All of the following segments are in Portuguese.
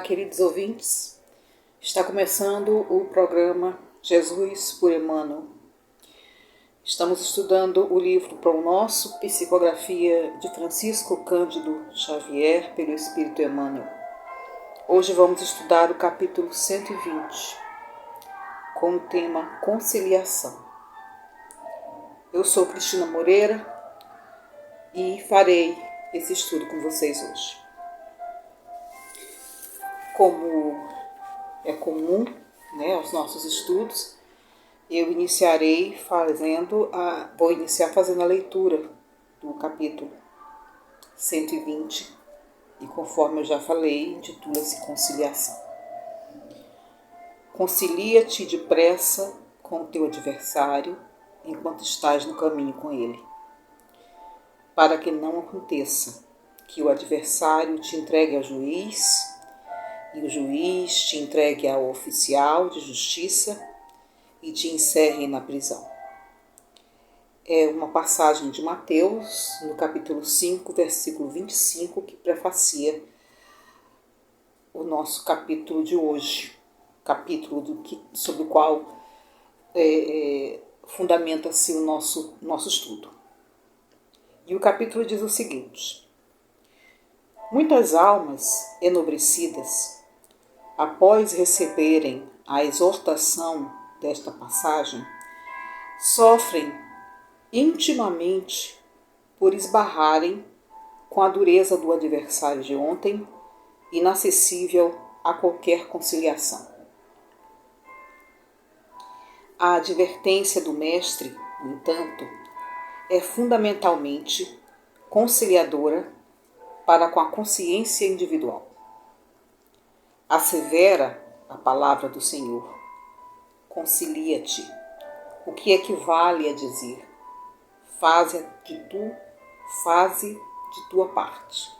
queridos ouvintes. Está começando o programa Jesus por Emmanuel. Estamos estudando o livro Pão Nosso, Psicografia de Francisco Cândido Xavier, pelo Espírito Emmanuel. Hoje vamos estudar o capítulo 120, com o tema Conciliação. Eu sou Cristina Moreira e farei esse estudo com vocês hoje. Como é comum, aos nossos estudos, eu vou iniciar fazendo a leitura do capítulo 120 e, conforme eu já falei, intitula-se Conciliação. Concilia-te depressa com o teu adversário enquanto estás no caminho com ele, para que não aconteça que o adversário te entregue ao juiz e o juiz te entregue ao oficial de justiça e te encerre na prisão. É uma passagem de Mateus, no capítulo 5, versículo 25, que prefacia o nosso capítulo de hoje, capítulo sobre o qual fundamenta-se o nosso estudo. E o capítulo diz o seguinte: muitas almas enobrecidas, após receberem a exortação desta passagem, sofrem intimamente por esbarrarem com a dureza do adversário de ontem, inacessível a qualquer conciliação. A advertência do mestre, no entanto, é fundamentalmente conciliadora para com a consciência individual. Assevera a palavra do Senhor: concilia-te, o que equivale a dizer: faze de tua parte.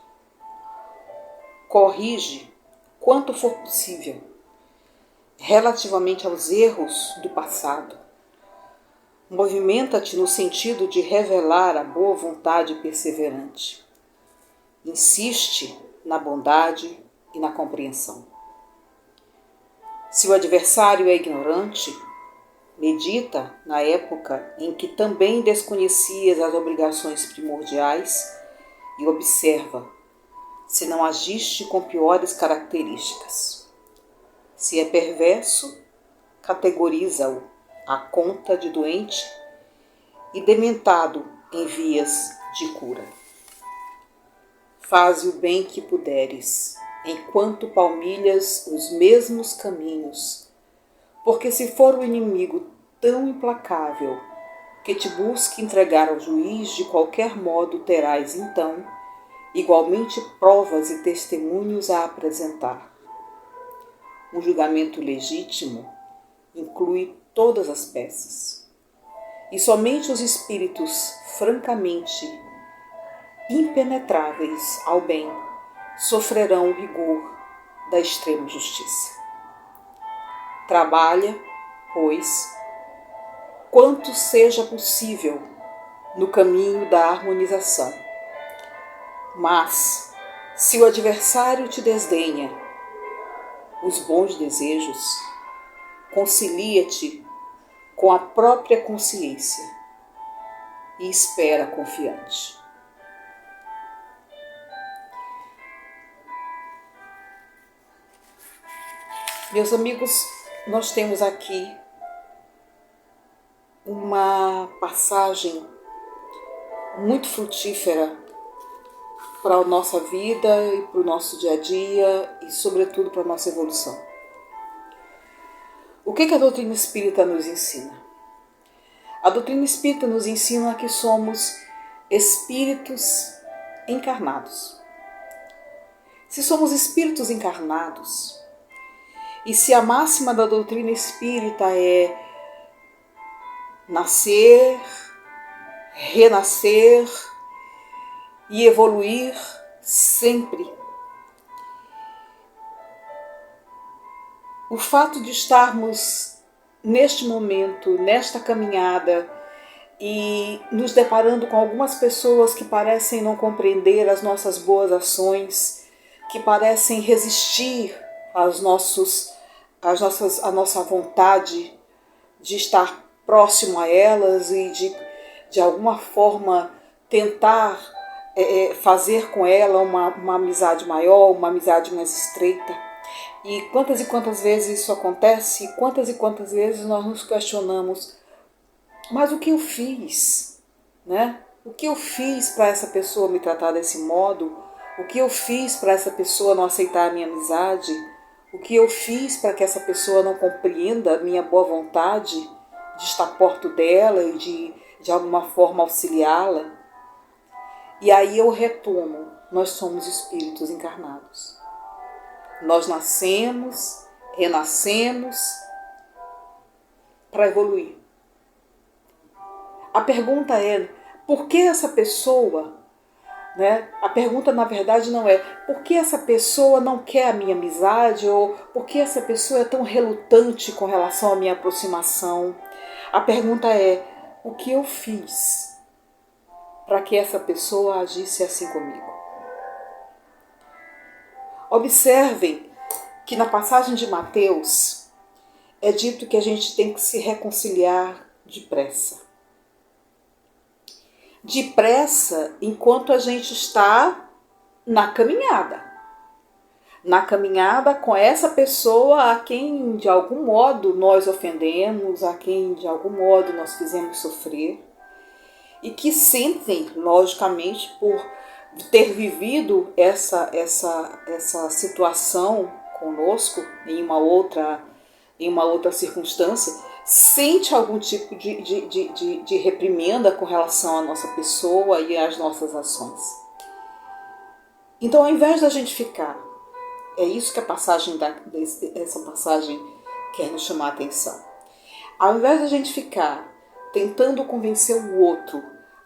Corrige quanto for possível relativamente aos erros do passado. Movimenta-te no sentido de revelar a boa vontade perseverante. Insiste na bondade e na compreensão. Se o adversário é ignorante, medita na época em que também desconhecias as obrigações primordiais e observa se não agiste com piores características. Se é perverso, categoriza-o à conta de doente e dementado em vias de cura. Faze o bem que puderes, enquanto palmilhas os mesmos caminhos, porque se for o inimigo tão implacável que te busque entregar ao juiz, de qualquer modo terás então igualmente provas e testemunhos a apresentar. Um julgamento legítimo inclui todas as peças, e somente os espíritos francamente impenetráveis ao bem sofrerão o rigor da extrema justiça. Trabalha, pois, quanto seja possível no caminho da harmonização. Mas, se o adversário te desdenha os bons desejos, concilia-te com a própria consciência e espera confiante. Meus amigos, nós temos aqui uma passagem muito frutífera para a nossa vida e para o nosso dia a dia e, sobretudo, para a nossa evolução. O que a doutrina espírita nos ensina? A doutrina espírita nos ensina que somos espíritos encarnados. Se somos espíritos encarnados, e se a máxima da doutrina espírita é nascer, renascer e evoluir sempre, o fato de estarmos neste momento, nesta caminhada, e nos deparando com algumas pessoas que parecem não compreender as nossas boas ações, que parecem resistir a nossa vontade de estar próximo a elas e de alguma forma tentar fazer com ela uma amizade maior, uma amizade mais estreita. E quantas vezes isso acontece, e quantas vezes nós nos questionamos, mas o que eu fiz, né? O que eu fiz para essa pessoa me tratar desse modo? O que eu fiz para essa pessoa não aceitar a minha amizade? O que eu fiz para que essa pessoa não compreenda a minha boa vontade de estar perto dela e de alguma forma auxiliá-la? E aí eu retomo, nós somos espíritos encarnados. Nós nascemos, renascemos para evoluir. A pergunta é, por que essa pessoa, né? A pergunta na verdade não é por que essa pessoa não quer a minha amizade ou por que essa pessoa é tão relutante com relação à minha aproximação. A pergunta é, o que eu fiz para que essa pessoa agisse assim comigo? Observem que na passagem de Mateus é dito que a gente tem que se reconciliar depressa. Depressa enquanto a gente está na caminhada. Na caminhada com essa pessoa a quem de algum modo nós ofendemos, a quem de algum modo nós fizemos sofrer. E que sentem, logicamente, por ter vivido essa situação conosco em uma outra circunstância, sente algum tipo de reprimenda com relação à nossa pessoa e às nossas ações. Então, ao invés da gente ficar, é isso que essa passagem quer nos chamar a atenção. Ao invés da gente ficar tentando convencer o outro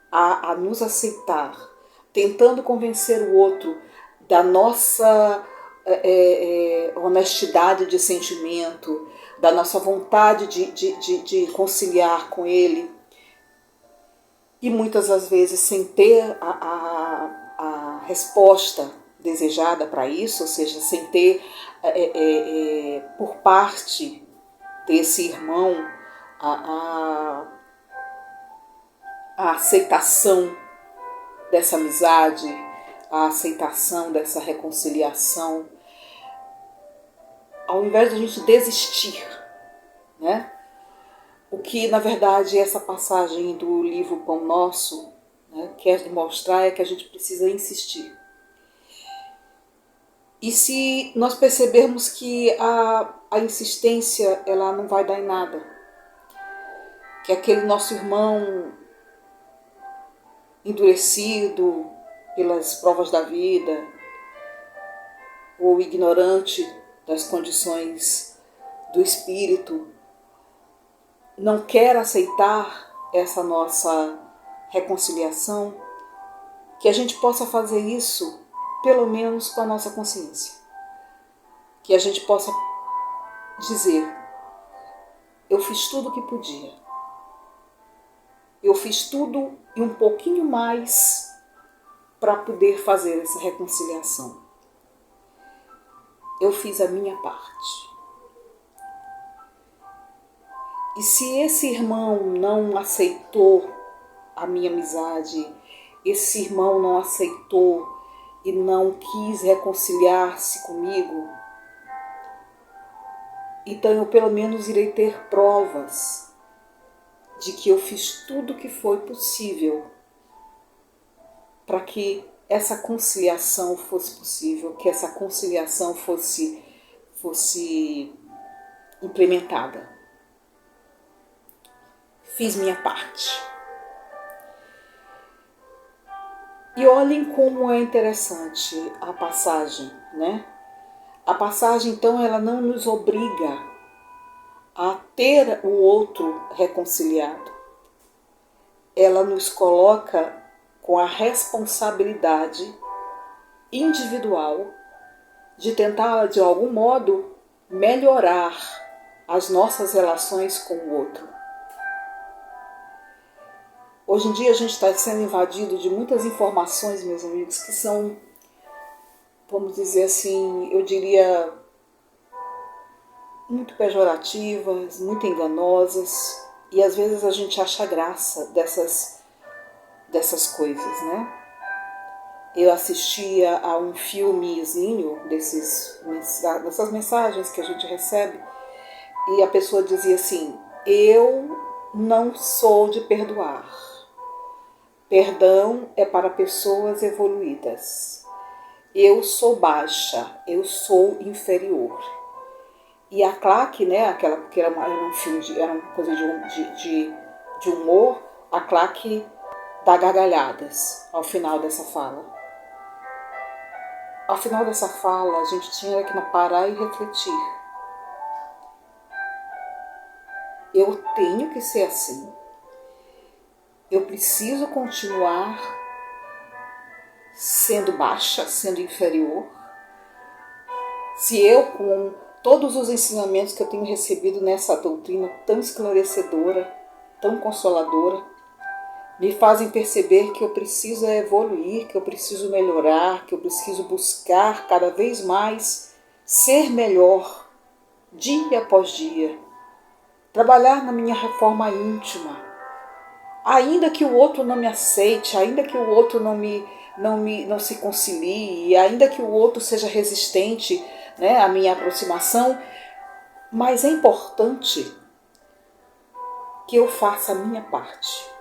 a nos aceitar, tentando convencer o outro da nossa honestidade de sentimento, da nossa vontade de conciliar com ele, e muitas das vezes sem ter a resposta desejada para isso, ou seja, sem ter por parte desse irmão a aceitação dessa amizade, a aceitação dessa reconciliação, ao invés de a gente desistir, né? O que, na verdade, essa passagem do livro Pão Nosso, né, quer mostrar é que a gente precisa insistir. E se nós percebermos que a insistência ela não vai dar em nada, que aquele nosso irmão endurecido pelas provas da vida, ou ignorante das condições do espírito, não quer aceitar essa nossa reconciliação, que a gente possa fazer isso pelo menos com a nossa consciência. Que a gente possa dizer, eu fiz tudo o que podia. Eu fiz tudo e um pouquinho mais para poder fazer essa reconciliação. Eu fiz a minha parte. E se esse irmão não aceitou a minha amizade, esse irmão não aceitou e não quis reconciliar-se comigo, então eu pelo menos irei ter provas de que eu fiz tudo o que foi possível para que essa conciliação fosse possível, que essa conciliação fosse implementada. Fiz minha parte. E olhem como é interessante a passagem, né? A passagem, então, ela não nos obriga a ter o outro reconciliado. Ela nos coloca com a responsabilidade individual de tentar, de algum modo, melhorar as nossas relações com o outro. Hoje em dia a gente está sendo invadido de muitas informações, meus amigos, que são, vamos dizer assim, eu diria, muito pejorativas, muito enganosas, e às vezes a gente acha graça dessas coisas, né? Eu assistia a um filmezinho dessas mensagens que a gente recebe, e a pessoa dizia assim: eu não sou de perdoar. Perdão é para pessoas evoluídas. Eu sou baixa, eu sou inferior. E a Claque, né, aquela que era um filme, era uma coisa de humor, a Claque dá gargalhadas ao final dessa fala. Ao final dessa fala, a gente tinha que parar e refletir. Eu tenho que ser assim. Eu preciso continuar sendo baixa, sendo inferior. Se eu, com todos os ensinamentos que eu tenho recebido nessa doutrina tão esclarecedora, tão consoladora, me fazem perceber que eu preciso evoluir, que eu preciso melhorar, que eu preciso buscar cada vez mais ser melhor, dia após dia. Trabalhar na minha reforma íntima. Ainda que o outro não me aceite, ainda que o outro não se concilie, ainda que o outro seja resistente, né, à minha aproximação, mas é importante que eu faça a minha parte.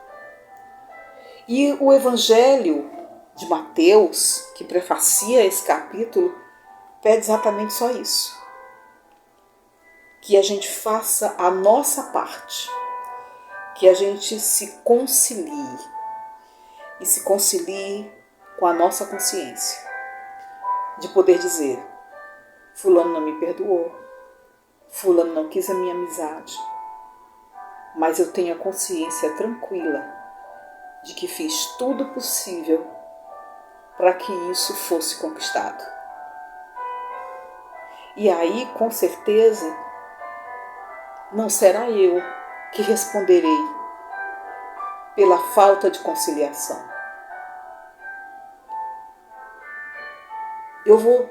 E o Evangelho de Mateus, que prefacia esse capítulo, pede exatamente só isso. Que a gente faça a nossa parte, que a gente se concilie, e se concilie com a nossa consciência, de poder dizer: fulano não me perdoou, fulano não quis a minha amizade, mas eu tenho a consciência tranquila de que fiz tudo possível para que isso fosse conquistado. E aí, com certeza, não será eu que responderei pela falta de conciliação. Eu vou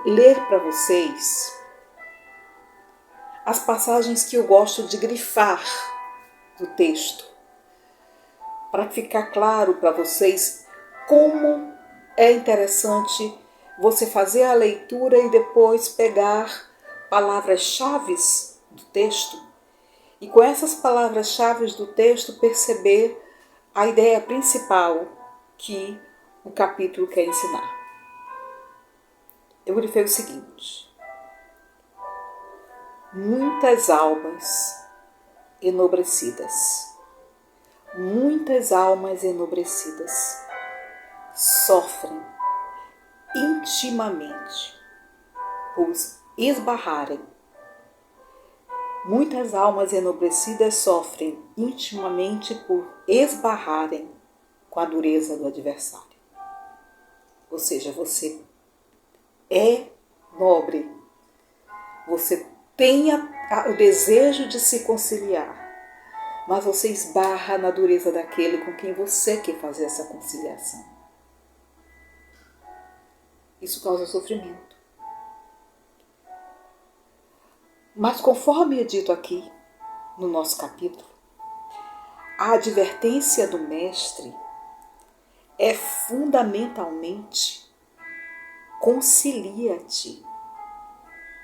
ler para vocês as passagens que eu gosto de grifar do texto, para ficar claro para vocês como é interessante você fazer a leitura e depois pegar palavras-chave do texto e com essas palavras-chave do texto perceber a ideia principal que o capítulo quer ensinar. Eu grifei o seguinte: muitas almas enobrecidas. Muitas almas enobrecidas sofrem intimamente por esbarrarem. Muitas almas enobrecidas sofrem intimamente por esbarrarem com a dureza do adversário. Ou seja, você é nobre, você tem o desejo de se conciliar, mas você esbarra na dureza daquele com quem você quer fazer essa conciliação. Isso causa sofrimento. Mas conforme é dito aqui no nosso capítulo, a advertência do mestre é fundamentalmente: concilia-te,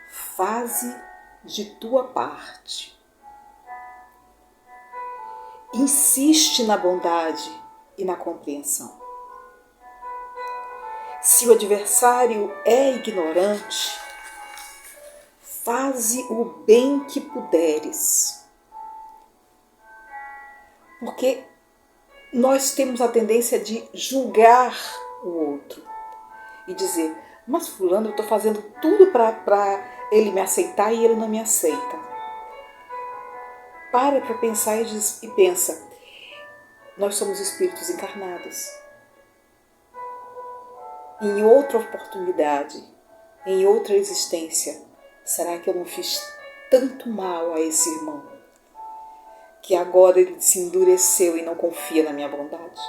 faze de tua parte. Insiste na bondade e na compreensão. Se o adversário é ignorante, faze o bem que puderes. Porque nós temos a tendência de julgar o outro e dizer: mas fulano, eu estou fazendo tudo para ele me aceitar e ele não me aceita. Para pensar e pensa: nós somos espíritos encarnados. Em outra oportunidade, em outra existência, será que eu não fiz tanto mal a esse irmão que agora ele se endureceu e não confia na minha bondade?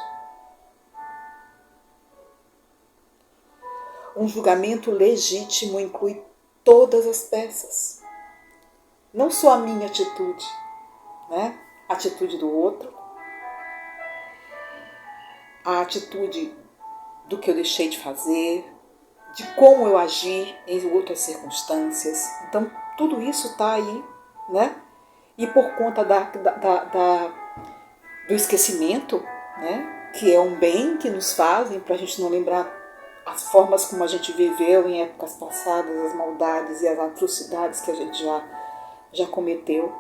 Um julgamento legítimo inclui todas as peças. não só a minha atitude, né? A atitude do outro, a atitude do que eu deixei de fazer, de como eu agi em outras circunstâncias. Então, tudo isso está aí, né? E por conta do esquecimento, né? Que é um bem que nos fazem para a gente não lembrar as formas como a gente viveu em épocas passadas, as maldades e as atrocidades que a gente já cometeu.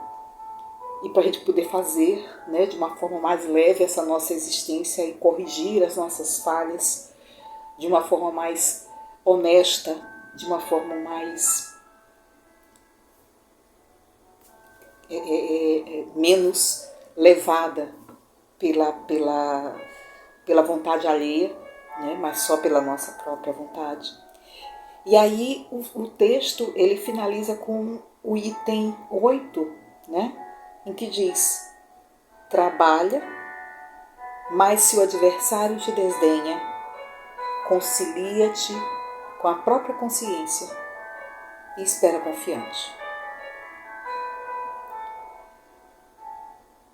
E para a gente poder fazer, né, de uma forma mais leve essa nossa existência e corrigir as nossas falhas de uma forma mais honesta, de uma forma mais menos levada pela vontade alheia, né, mas só pela nossa própria vontade. E aí o texto ele finaliza com o item 8, né, em que diz: trabalha, mas se o adversário te desdenha, concilia-te com a própria consciência e espera confiante.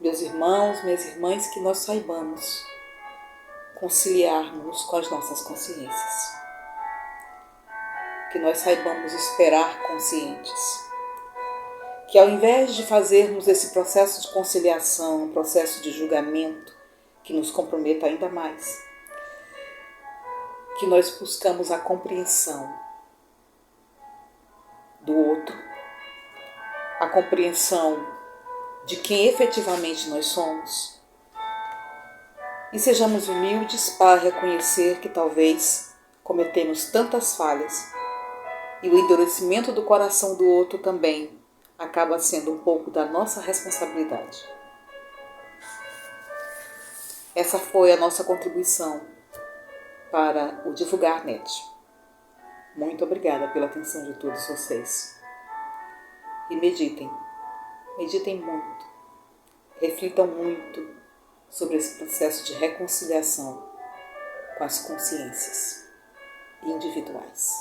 Meus irmãos, minhas irmãs, que nós saibamos conciliarmos com as nossas consciências. Que nós saibamos esperar conscientes. Que ao invés de fazermos esse processo de conciliação, um processo de julgamento que nos comprometa ainda mais, que nós buscamos a compreensão do outro, a compreensão de quem efetivamente nós somos, e sejamos humildes para reconhecer que talvez cometemos tantas falhas e o endurecimento do coração do outro também acaba sendo um pouco da nossa responsabilidade. Essa foi a nossa contribuição para o Divulgar Net. Muito obrigada pela atenção de todos vocês. E meditem muito, reflitam muito sobre esse processo de reconciliação com as consciências individuais.